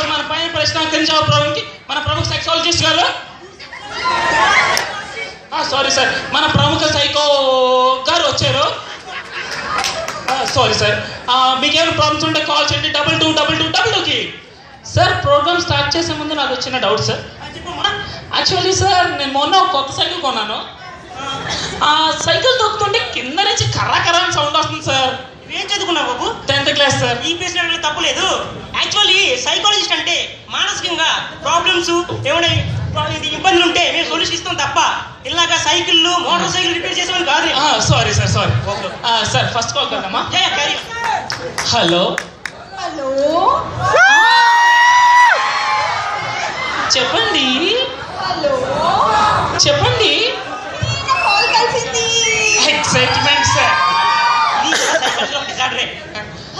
ఈరోజు మన పైన ప్రశ్న జవాబు ప్రోగ్రామ్కి మన ప్రముఖ సెక్సాలజిస్ట్ గారు, సారీ సార్, మన ప్రముఖ సైకో గారు వచ్చారు. సారీ సార్, మీకేమైనా ప్రాబ్లమ్స్ ఉంటే కాల్ చేయండి 222222కి. సార్ ప్రోగ్రామ్ స్టార్ట్ చేసే ముందు నాకు వచ్చిన డౌట్ సార్. యాక్చువల్లీ సార్ నేను మొన్న ఒక కొత్త సైకిల్ కొన్నాను. ఆ సైకిల్ తొక్కుతుంటే కింద నుంచి కర్ర కర్ర అని సౌండ్ వస్తుంది సార్. ఏం చదువుకున్నావు బాబు? 10th class sir. ఈ ప్రశ్న తప్పులేదు. యాక్చువల్లీ సైకాలజిస్ట్ అంటే మానసికంగా ప్రాబ్లమ్స్ ఏమైనా ఇబ్బందులు ఉంటే మేము సొల్యూషన్ ఇస్తాం తప్ప ఇలాగా సైకిళ్ళు మోటార్ సైకిల్ రిపేర్ చేసేవాళ్ళు కాదు. Sorry sir, sorry sir. First call కదమ్మా. హలో హలో, చెప్పండి. హలో చెప్పండి. కాల్ కలిసింది. Excitement sir.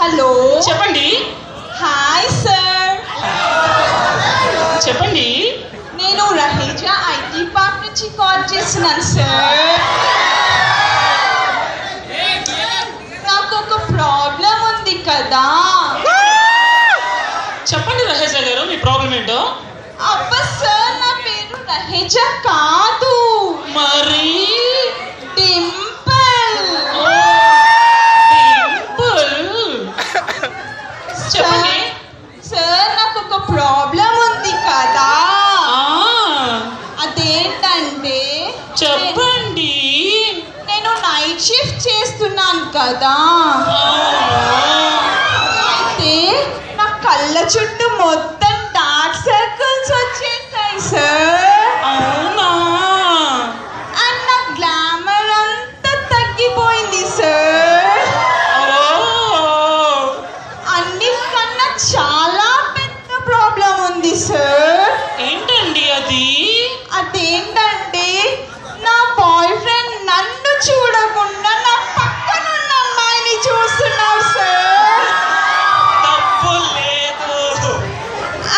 హలో చెప్పండి. హాయ్ సార్, చెప్పండి. నేను రహేజా ఐటీ పార్క్ నుంచి కాల్ చేస్తున్నాను సార్. నాకు ఒక ప్రాబ్లం ఉంది కదా. చెప్పండి రహేజా గారు, మీ ప్రాబ్లం ఏంటో. అబ్బా సార్, నా పేరు రహేజా కాదు, మరి డింపుల్. చెప్పండి సార్, నాకు ఒక ప్రాబ్లం ఉంది కదా. అదేంటంటే చెప్పండి. నేను నైట్ షిఫ్ట్ చేస్తున్నాను కదా. అయితే నా కళ్ళ చుట్టూ మొత్తం డార్క్ సర్కిల్స్ వచ్చేసాయి సార్. అవునా? అండ్ నా గ్లామర్ అంతా తగ్గిపోయింది సార్. అన్నిటికన్నా చాలా పెద్ద ప్రాబ్లం ఉంది సార్. ఏంటండి అది? అదేంటంటే నా బాయ్ ఫ్రెండ్ నన్ను చూడకుండా నా పక్కనున్న అమ్మాయిని చూస్తున్నాడు సార్. తప్పు లేదు.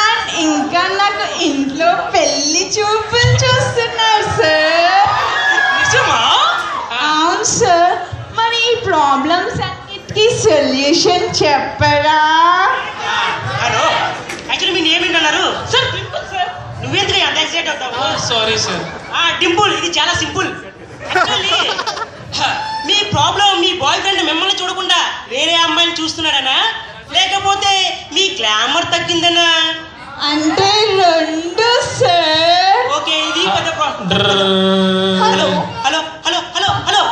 అండ్ ఇంకా నాకు ఇంట్లో పెళ్లి చూపులు చూస్తున్నారు సార్. నిజమా? అవును సార్. మరి ఈ ప్రాబ్లమ్స్ అన్నిటికీ సొల్యూషన్ చెప్పరా? హలో, యాక్చువల్లీ మీ నేమ్ ఏంటన్నారు? Sir Dimple sir. నువ్వేందుకు అంత ఎక్సైట్ అవుతావు? Sorry sir. డింపుల్, ఇది చాలా సింపుల్. యాక్చువల్లీ మీ ప్రాబ్లం మీ బాయ్ ఫ్రెండ్ మిమ్మల్ని చూడకుండా వేరే అమ్మాయిని చూస్తున్నాడనా, లేకపోతే మీ గ్లామర్ తగ్గిందనా? అంటే రెండు సార్. ఓకే, ఇది పెద్ద problem. Hello hello hello hello hello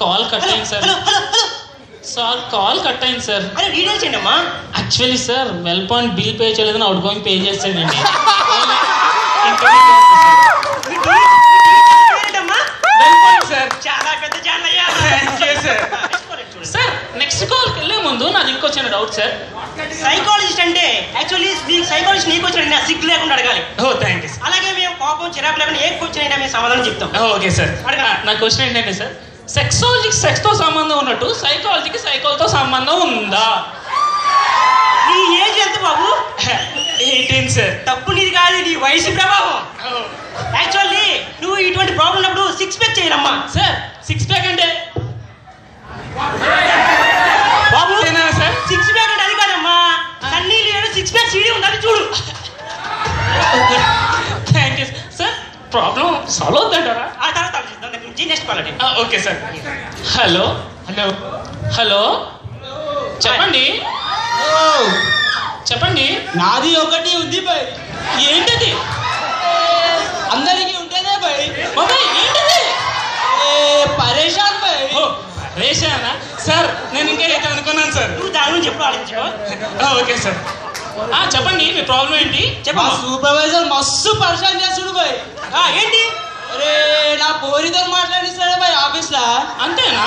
call cut అయింది sir. Hello hello hello sir call cut అయింది సార్. అరే డీటెయిల్స్ ఏంటమ్మా? Actually sir well point bill pay చేయలేదని అవుట్ గోయింగ్ పే చేస్తానండి. సార్ చాలా పెద్ద ఛానల్ సార్. నెక్స్ట్ కాల్కి వెళ్ళే ముందు నాకు ఇంకో చిన్న డౌట్ సార్. సైకాలజిస్ట్ అంటే యాక్చువల్లీ మీకు సైకాలజిస్ట్ నీకు వచ్చిన నా సిగ్గు లేకుండా అడగాలి. Thank you. అలాగే మేము కోపం చిరాకు లేకుండా ఏ క్వశ్చన్ అయినా మేము సమాధానం చెప్తాం. Okay sir. నా క్వశ్చన్ ఏంటంటే సార్, సెక్సాలజీకి సెక్స్తో సంబంధం ఉన్నట్టు సైకాలజీకి సైకోలతో సంబంధం ఉందా? నీ ఏజ్ ఎంత బాబు? 18 సార్. తప్పు నీది కాదు, నీ వయసు ప్రభావం. యాక్చువల్లీ నువ్వు ఇటువంటి ప్రాబ్లం ఉన్నప్పుడు 6 ప్యాక్ చేయాలమ్మా. సార్ 6 ప్యాక్ అంటే బాబు సార్ 6 ప్యాక్ అంటే అది కాదమ్మా, సన్నీ లియోన్ 6 ప్యాక్ సీడీ ఉందని చూడు. Thank you sir. Problem solve అవుతుందంటారా? ఆ తర్వాత ఆలోచిద్దాం. దగ్గర నుంచి నెక్స్ట్ కాల్ అంటే okay sir. Hello hello hello, చెప్పండి. చెప్పండి. నాది ఒకటి ఉంది భయ్. ఏంటది? అందరికి ఉంటేనే భయ్. బాబాయ్ ఏంటది? పరేషాన్ భయ్. రేషానా సార్? నేను ఇంకా అయితే అనుకున్నాను సార్. నువ్వు దాని గురించి ఎప్పుడు ఆలోచించుకో. Okay sir. చెప్పండి మీ ప్రాబ్లం ఏంటి? మా సూపర్వైజర్ మస్తు పరేషాన్ చేస్తుడు భయ్. ఏంటి? అరే నా పోరితో మాట్లాడిస్తాడే భయ్ ఆఫీస్ లా. అంతేనా?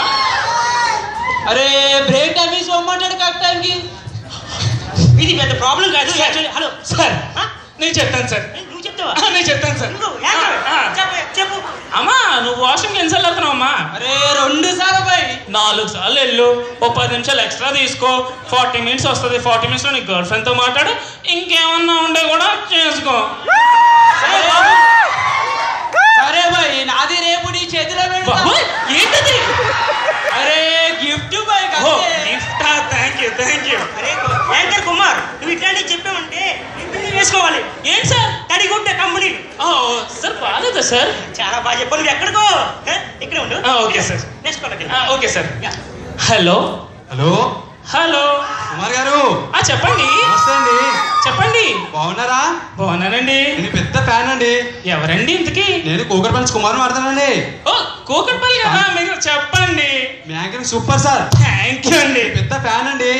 అరే బ్రేక్ టైం ఇస్ పోమంటాడు కరెక్ట్ టైంకి. ఇది పెద్ద ప్రాబ్లం కాదు యాక్చువల్లీ. హలో సార్ నేను చెప్తాను సార్. నువ్వు చెప్తావా? నేను చెప్తాను సార్. చెప్పు. అమ్మా నువ్వు వాష్రూమ్కి ఎన్నిసార్లు వెళ్తున్నావు అమ్మా? అరే 2 సార్లు భయ్. 4 సార్లు వెళ్ళు. ఓ 10 నిమిషాలు ఎక్స్ట్రా తీసుకో. 40 మినిట్స్ వస్తుంది. 40 మినిట్స్లో నీ గర్ల్ ఫ్రెండ్తో మాట్లాడు. ఇంకేమన్నా ఉండే కూడా చేసుకో. సరే భయ్, నాది రేపు నీ చేతిలో పెడతా. ఏంటది? అరే గిఫ్ట్ భయ్. గిఫ్టా? Thank you. అరే యాంకర్ కుమార్, నువ్వు ఇట్లాంటివి చెప్పావంటే సార్. చాలా బాగా చెప్పాలి. మీరు ఎక్కడికో ఇక్కడ ఉండు. Okay sir. Next call. Okay sir. Hello hello hello Kumar గారు. చెప్పండి. నమస్తే అండి. చెప్పండి. బాగున్నారా? బాగున్నానండి. నేను పెద్ద ఫ్యాన్ అండి. ఎవరండి ఇంతకీ? నేను కూకట్పల్లి కుమార్ మాట్లాడతానండి. ఓ కూకట్పల్లి కదా, మీరు చెప్పండి. మీ anchoring super sir. Thank you అండి. పెద్ద ఫ్యాన్ అండి.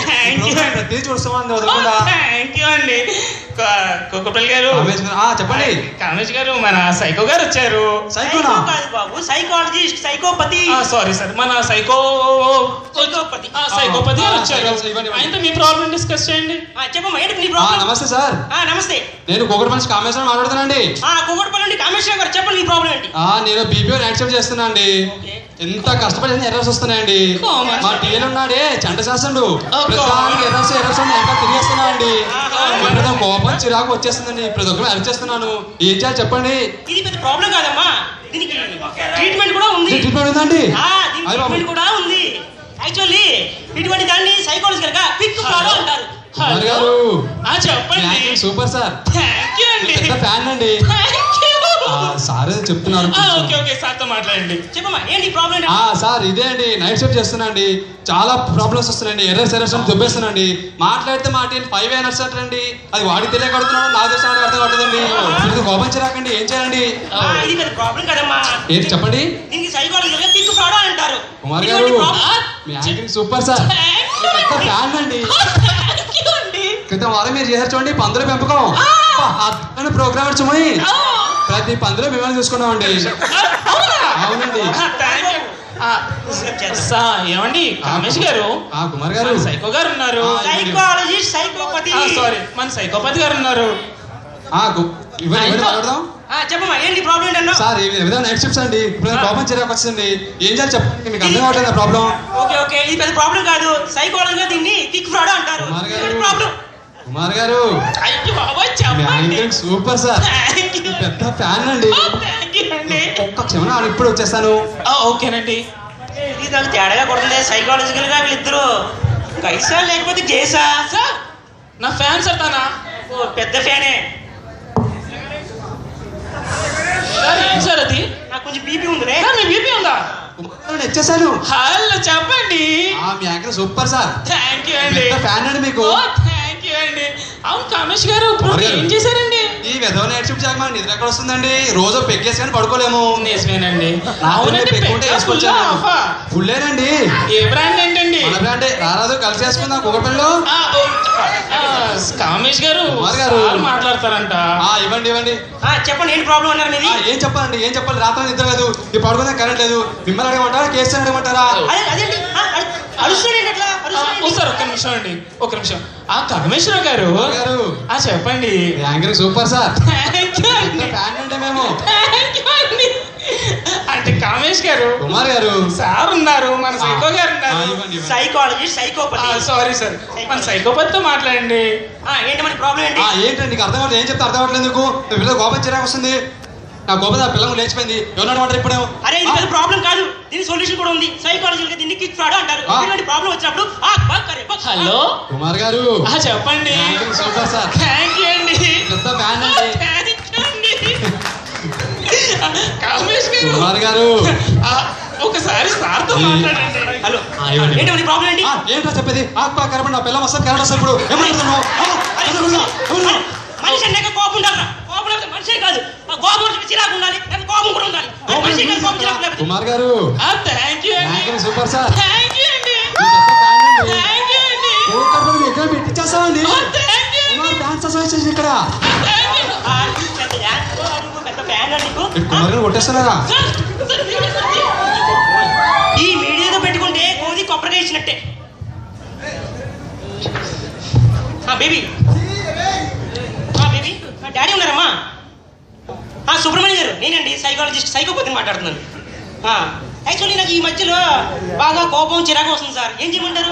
Thank you. ప్రతి చూస్తామండి వదలకుండా. థ్యాంక్ యూ అండి. కూకట్పల్లి గారు. చెప్పండి. కామేష్ గారు, మన సైకో గారు వచ్చారు. సైకోనా? కాదు బాబు, సైకాలజిస్ట్, సైకోపతి. సారీ సార్, మన సైకోపతి సైకోపతి గారు వచ్చారు. ఆయనతో మీ ప్రాబ్లం డిస్కస్ చేయండి. చెప్పమ్మా, ఏంటి నీ ప్రాబ్లం? నమస్తే సార్. నమస్తే. నేను కూకట్పల్లి కామేశ్వరం మాట్లాడుతానండి. కూకట్పల్లి నుండి కామేశ్వర గారు, చెప్పండి నీ ప్రాబ్లం ఏంటి? నేను బీపీఓ నైట్ షిఫ్ట్ చేస్తున్నా అండి. ఎంత కష్టపడి ఎర్రర్స్ వస్తున్నాయండి. మా టీఎల్ ఉన్నాడే చండ శాసనుడు, ప్రతిదానికి ఎర్రర్స్ ఇంకా తిరిగేస్తున్నా అండి. కోపం చిరాకు వచ్చేస్తుందండి. ప్రతి ఒక్కరు అరెస్ట్ చేస్తున్నాను. ఏం చేయాలి చెప్పండి. ఇది పెద్ద ప్రాబ్లం కాదమ్మా, దీనికి ట్రీట్మెంట్ కూడా ఉంది. ట్రీట్మెంట్ ఉందండి? ట్రీట్మెంట్ కూడా ఉంది. యాక్చువల్లీ ఇటువంటి దాన్ని సైకాలజికల్ గా పిక్ ప్రాబ్లం అంటారు. చెప్పండి. Super sir. థ్యాంక్ యూ అండి. పెద్ద ఫ్యాన్ అండి. సార్ చెప్తున్నారు. ఓకే ఓకే, సార్తో మాట్లాడండి. చెప్పమ్మా, ఏంటి ప్రాబ్లం? సార్ ఇదే అండి, నైట్ షిఫ్ట్ చేస్తున్నా అండి. చాలా ప్రాబ్లమ్స్ వస్తున్నాయండి. ఎర్రర్స్ అని దుబ్బేస్తున్నాండి. మాట్లాడితే మాట 5 ఎర్రర్స్ అంటారండి. అది వాడికి తెలియకడుతున్నాడు, నాకు తెలిసిన వాడికి అర్థం కావట్లేదండి. కోపం చిరాకండి, ఏం చేయాలండి? ఇది పెద్ద ప్రాబ్లం కదమ్మా. ఏంటి చెప్పండి. దీనికి సైకాలజికల్ గా పిక్ ప్రాబ్లం అంటారు. కుమార్ గారు, మీ యాంకరింగ్ సూపర్ సార్. పెద్ద ఫ్యాన్ అండి. క్రితం వారం మీరు చేశారు చూడండి, పందుల పెంపకం. ప్రోగ్రామ్ వచ్చి ప్రతి పందులో మిమ్మల్ని చూసుకున్నామండి. అవునండి. ఏమండి కామేష్ గారు, కుమార్ గారు, సైకో గారు ఉన్నారు. Psychologist, psychopathy. సారీ, మన సైకోపతి గారు ఉన్నారు. చెప్పమ్మా, ఏంటి ప్రాబ్లం ఏంటన్నా? సార్ ఈ విధంగా నైట్ షిఫ్ట్స్ అండి. ఇప్పుడు కోపం చిరాకు వచ్చింది. ఏం చేయాలి చెప్పండి, మీకు అర్థం కావట్లేదు ప్రాబ్లం. ఓకే, ఇది పెద్ద ప్రాబ్లం కాదు. సైకాలజీ గా దీన్ని పిక్ ఫ్రాడ్ అంటారు. ప్రాబ్లం. కుమార్ గారు, సూపర్ సార్. పెద్ద ఫ్యాన్ అండి. ఒక్క క్షమణ ఇప్పుడు వచ్చేస్తాను. ఓకేనండి. ఇది నాకు తేడాగా కొడుతుంది. సైకాలజికల్ గా వీళ్ళిద్దరు గైసా లేకపోతే గేసా? సార్ నా ఫ్యాన్ సార్. తన పెద్ద ఫ్యానే సార్. అది నాకు కొంచెం బీపీ ఉంది. మీ బీపీ ఉందా? వచ్చేసాను. హలో చెప్పండి. మీ anchor super sir. Thank you అండి. ఫ్యాన్ అండి మీకు. థ్యాంక్ యూ అండి. అవును కామేష్ గారు, ఏం చేశారండి? ఈ విధవ నైట్ షిఫ్ట్ చేయక నిద్ర ఎక్కడ వస్తుందండి? రోజు పెగ్గేసి కానీ పడుకోలేము. నిజమేనండి. ఫుల్లేనండి. ఏ బ్రాండ్ ఏంటండి? మన బ్రాండే. రారాదు కలిసి చేసుకుందాం కూకట్పల్లిలో. కామేష్ గారు మాట్లాడతారంట. ఇవ్వండి ఇవ్వండి. చెప్పండి, ఏంటి ప్రాబ్లం అన్నారు మీది? ఏం చెప్పాలండి, ఏం చెప్పాలి? రాత్రి నిద్ర లేదు, ఇప్పుడు పడుకుందా కరెంట్ లేదు. మిమ్మల్ని అడగమంటారా, కేసు అడగమంటారా? సార్ ఒక్క నిమిషం అండి, ఒక్క నిమిషం. కమేశ్వర గారు చెప్పండి. Anchor super sir. మేము అంటే కామేష్ గారు, కుమార్ గారు సార్ ఉన్నారు, మన సైకో గారు ఉన్నారు. Psychologist, psychopathy. సారీ సార్, మన సైకోపతితో మాట్లాడండి. ఏంటి మన ప్రాబ్లం ఏంటి? ఏంటండి నీకు అర్థం కావట్లేదు. ఏం చెప్తే అర్థం కావట్లేదు. నీకు పిల్లలు కోపం చిరాకు వస్తుంది. నా కోపం ఆ పిల్లలు లేచిపోయింది. ఎవరు అంటారు ఇప్పుడు? అరే ఇది పెద్ద ప్రాబ్లం కాదు, దీని సొల్యూషన్ కూడా ఉంది. సైకాలజికల్ గా దీన్ని కిక్ ఫ్రాడ్ అంటారు. ఇలాంటి ప్రాబ్లం వచ్చినప్పుడు హలో కుమార్ గారు చెప్పండి. Super sir. థ్యాంక్ యూ అండి. పెద్ద ఫ్యాన్ అండి. కుమార్ గారు ఒకసారి సార్తో మాట్లాడండి. హలో, ఏంటి మన ప్రాబ్లం ఏంటి? ఏంటో చెప్పేది. కరెక్ట్ నా పిల్ల వస్తుంది, కరెక్ట్ వస్తుంది. ఇప్పుడు ఏమంటున్నావు? మనిషి అన్నాక కోపం ఉండాలి. కోపం లేకపోతే మనిషి కాదు. కోపం చిరాకు ఉండాలి, కోపం కూడా ఉండాలి. కుమార్ గారు థ్యాంక్ యూ అండి. Super sir. థ్యాంక్ యూ అండి. థ్యాంక్ యూ అండి. ఎక్కడ పెట్టించేస్తామండి. ఇక్కడ కుమార్ గారు కొట్టేస్తున్నారా? ఈ మీడియాతో పెట్టుకుంటే కోది కొబ్బరిగా ఇచ్చినట్టే. బేబీ బేబీ, డాడీ ఉన్నారమ్మా? సుబ్రహ్మణ్య గారు, నేనండి సైకాలజిస్ట్, సైకోపతిని మాట్లాడుతున్నాను. యాక్చువల్లీ నాకు ఈ మధ్యలో బాగా కోపం చిరాకు వస్తుంది సార్. ఏం చేయమంటారు?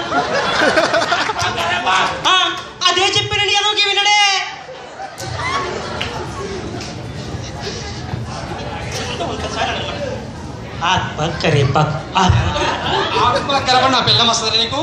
అదే చెప్పానండి, ఏదోకి వినడే. నా పిల్లం వస్తుంది నీకు.